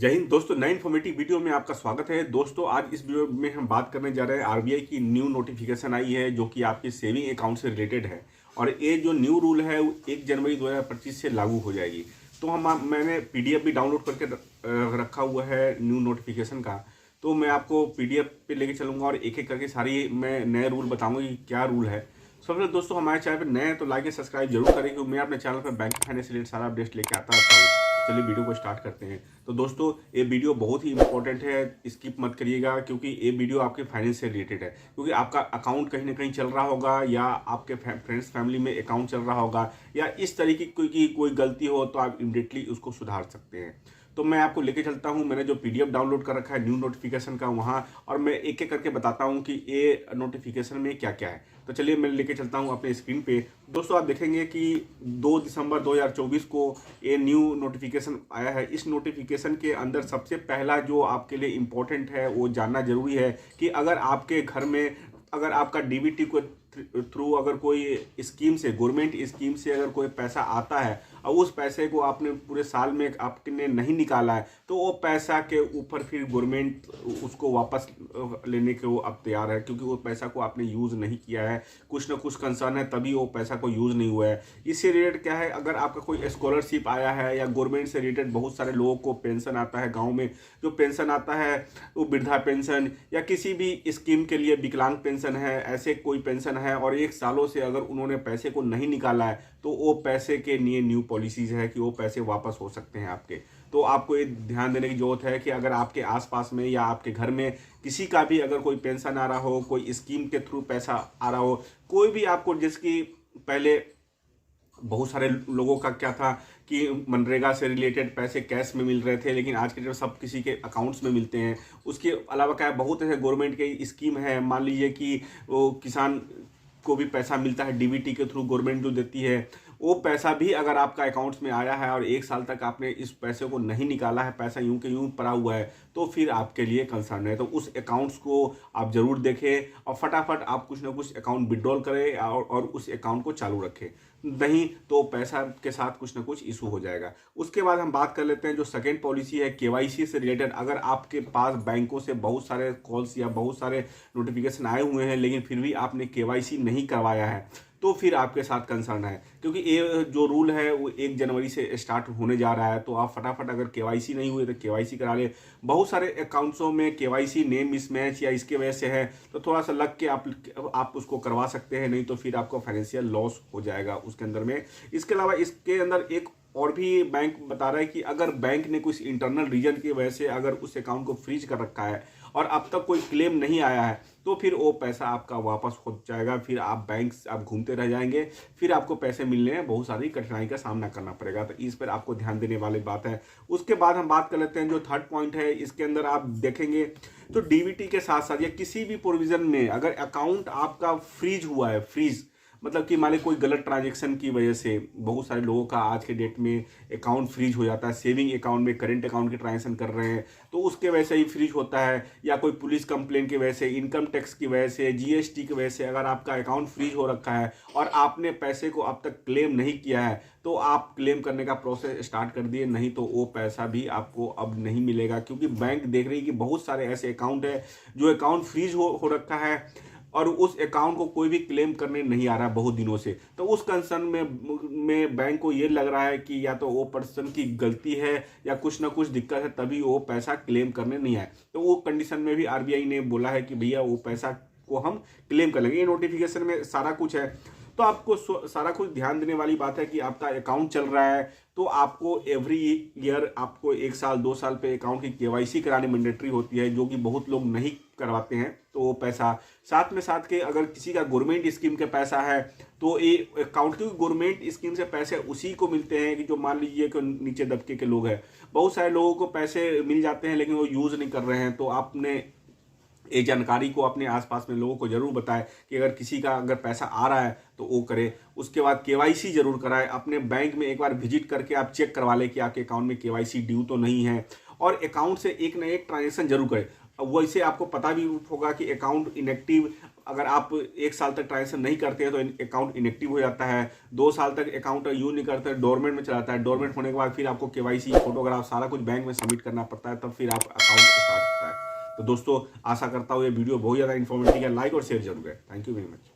जय हिंद दोस्तों, नए इन्फॉर्मेटिव वीडियो में आपका स्वागत है। दोस्तों, आज इस वीडियो में हम बात करने जा रहे हैं आरबीआई की न्यू नोटिफिकेशन आई है जो कि आपके सेविंग अकाउंट से रिलेटेड है। और ये जो न्यू रूल है वो 1 जनवरी 2025 से लागू हो जाएगी। तो मैंने पीडीएफ भी डाउनलोड करके रखा हुआ है न्यू नोटिफिकेशन का। तो मैं आपको पीडीएफ पे लेके चलूँगा और एक एक करके सारी मैं नए रूल बताऊँगा कि क्या रूल है। सबसे पहले दोस्तों, हमारे चैनल पर नए हैं तो लाइक और सब्सक्राइब जरूर करें क्योंकि मैं अपने चैनल पर बैंक फाइनेंस से रिलेटेड सारा अपडेट लेके आता रहता हूँ। चलिए वीडियो को स्टार्ट करते हैं। तो दोस्तों, ये वीडियो बहुत ही इंपॉर्टेंट है, स्किप मत करिएगा क्योंकि ये वीडियो आपके फाइनेंस से रिलेटेड है। क्योंकि आपका अकाउंट कहीं ना कहीं चल रहा होगा या आपके फ्रेंड्स फैमिली में अकाउंट चल रहा होगा या इस तरीके की कोई गलती हो तो आप इमीडिएटली उसको सुधार सकते हैं। तो मैं आपको लेके चलता हूं। मैंने जो पीडीएफ डाउनलोड कर रखा है न्यू नोटिफिकेशन का वहां, और मैं एक एक करके बताता हूं कि ये नोटिफिकेशन में क्या क्या है। तो चलिए मैं लेके चलता हूं अपने स्क्रीन पे। दोस्तों, आप देखेंगे कि 2 दिसंबर 2024 को ये न्यू नोटिफिकेशन आया है। इस नोटिफिकेशन के अंदर सबसे पहला जो आपके लिए इम्पोर्टेंट है वो जानना जरूरी है कि अगर आपके घर में अगर आपका डीबीटी को थ्रू अगर कोई स्कीम से, गवर्नमेंट स्कीम से अगर कोई पैसा आता है और उस पैसे को आपने पूरे साल में आपने नहीं निकाला है तो वो पैसा के ऊपर फिर गवर्नमेंट उसको वापस लेने के वो अब तैयार है, क्योंकि वो पैसा को आपने यूज़ नहीं किया है, कुछ ना कुछ कंसर्न है तभी वो पैसा को यूज़ नहीं हुआ है। इससे रिलेटेड क्या है, अगर आपका कोई स्कॉलरशिप आया है या गवर्नमेंट से रिलेटेड बहुत सारे लोगों को पेंशन आता है, गाँव में जो पेंशन आता है वो वृद्धा पेंशन या किसी भी स्कीम के लिए विकलांग पेंशन है, ऐसे कोई पेंशन है और 1 सालों से अगर उन्होंने पैसे को नहीं निकाला है तो वो पैसे के लिए न्यू पॉलिसीज है कि वो पैसे वापस हो सकते हैं आपके। तो आपको ये ध्यान देने की जरूरत है कि अगर आपके आसपास में या आपके घर में किसी का भी अगर कोई पेंशन आ रहा हो, कोई स्कीम के थ्रू पैसा आ रहा हो, कोई भी आपको, जिसकी पहले बहुत सारे लोगों का क्या था कि मनरेगा से रिलेटेड पैसे कैश में मिल रहे थे, लेकिन आज के डेट में सब किसी के अकाउंट्स में मिलते हैं। उसके अलावा क्या है, बहुत ऐसे गवर्नमेंट के स्कीम है। मान लीजिए कि वो किसान को भी पैसा मिलता है डीबीटी के थ्रू, गवर्नमेंट जो देती है, वो पैसा भी अगर आपका अकाउंट्स में आया है और 1 साल तक आपने इस पैसे को नहीं निकाला है, पैसा यूं के यूं पड़ा हुआ है, तो फिर आपके लिए कंसर्न है। तो उस अकाउंट्स को आप जरूर देखें और फटाफट आप कुछ ना कुछ अकाउंट विड्रॉल करें और उस अकाउंट को चालू रखें, नहीं तो पैसा के साथ कुछ ना कुछ इशू हो जाएगा। उसके बाद हम बात कर लेते हैं जो सेकेंड पॉलिसी है केवाईसी से रिलेटेड। अगर आपके पास बैंकों से बहुत सारे कॉल्स या बहुत सारे नोटिफिकेशन आए हुए हैं लेकिन फिर भी आपने केवाईसी नहीं करवाया है तो फिर आपके साथ कंसर्न है, क्योंकि ये जो रूल है वो 1 जनवरी से स्टार्ट होने जा रहा है। तो आप फटाफट अगर केवाईसी नहीं हुए तो केवाईसी करा ले। बहुत सारे अकाउंट्सों में केवाईसी नेम मिसमैच या इसके वजह से है, तो थोड़ा सा लग के आप उसको करवा सकते हैं, नहीं तो फिर आपको फाइनेंशियल लॉस हो जाएगा उसके अंदर में। इसके अलावा इसके अंदर एक और भी बैंक बता रहा है कि अगर बैंक ने कुछ इंटरनल रीजन की वजह से अगर उस अकाउंट को फ्रीज कर रखा है और अब तक कोई क्लेम नहीं आया है तो फिर वो पैसा आपका वापस हो जाएगा। फिर आप बैंक आप घूमते रह जाएंगे, फिर आपको पैसे मिलने में बहुत सारी कठिनाई का सामना करना पड़ेगा। तो इस पर आपको ध्यान देने वाली बात है। उसके बाद हम बात कर लेते हैं जो थर्ड पॉइंट है। इसके अंदर आप देखेंगे तो डीबीटी के साथ साथ या किसी भी प्रोविजन में अगर अकाउंट आपका फ्रीज हुआ है, फ्रीज मतलब कि मान ली कोई गलत ट्रांजेक्शन की वजह से बहुत सारे लोगों का आज के डेट में अकाउंट फ्रीज हो जाता है, सेविंग अकाउंट में करेंट अकाउंट की ट्रांजेक्शन कर रहे हैं तो उसके वजह से ही फ्रीज होता है, या कोई पुलिस कंप्लेन की वजह से, इनकम टैक्स की वजह से, जीएसटी की वजह से अगर आपका अकाउंट फ्रीज हो रखा है और आपने पैसे को अब तक क्लेम नहीं किया है तो आप क्लेम करने का प्रोसेस स्टार्ट कर दिए, नहीं तो वो पैसा भी आपको अब नहीं मिलेगा। क्योंकि बैंक देख रही है कि बहुत सारे ऐसे अकाउंट है जो अकाउंट फ्रीज हो रखा है और उस अकाउंट को कोई भी क्लेम करने नहीं आ रहा बहुत दिनों से। तो उस कंसर्न में बैंक को ये लग रहा है कि या तो वो पर्सन की गलती है या कुछ ना कुछ दिक्कत है तभी वो पैसा क्लेम करने नहीं आए। तो वो कंडीशन में भी आरबीआई ने बोला है कि भैया वो पैसा को हम क्लेम कर लेंगे। ये नोटिफिकेशन में सारा कुछ है। तो आपको सारा कुछ ध्यान देने वाली बात है कि आपका अकाउंट चल रहा है तो आपको एवरी ईयर आपको 1 साल 2 साल पे अकाउंट की केवाईसी करानी मैंडेटरी होती है, जो कि बहुत लोग नहीं करवाते हैं। तो वो पैसा साथ में साथ के अगर किसी का गवर्नमेंट स्कीम के पैसा है तो ये अकाउंट, क्योंकि गवर्नमेंट स्कीम से पैसे उसी को मिलते हैं कि जो मान लीजिए कि नीचे दबके के लोग हैं। बहुत सारे लोगों को पैसे मिल जाते हैं लेकिन वो यूज़ नहीं कर रहे हैं। तो आपने ये जानकारी को अपने आसपास में लोगों को जरूर बताएं कि अगर किसी का अगर पैसा आ रहा है तो वो करे। उसके बाद केवाईसी जरूर कराएं। अपने बैंक में एक बार विजिट करके आप चेक करवा लें कि आपके अकाउंट में केवाईसी ड्यू तो नहीं है, और अकाउंट से एक ना एक ट्रांजेक्शन जरूर करें। वैसे आपको पता भी होगा कि अकाउंट इनएक्टिव अगर आप 1 साल तक ट्रांजेक्शन नहीं करते हैं तो अकाउंट इनएक्टिव हो जाता है। 2 साल तक अकाउंट यूज नहीं करते, डोरमेंट में चलाता है। डोरमेंट होने के बाद फिर आपको केवाईसी, फोटोग्राफ, सारा कुछ बैंक में सबमिट करना पड़ता है, तब फिर आप अकाउंट स्टार्ट होता है। तो दोस्तों आशा करता हूँ ये वीडियो बहुत ज़्यादा इन्फॉर्मेटिव है। लाइक और शेयर जरूर है। Thank you very much.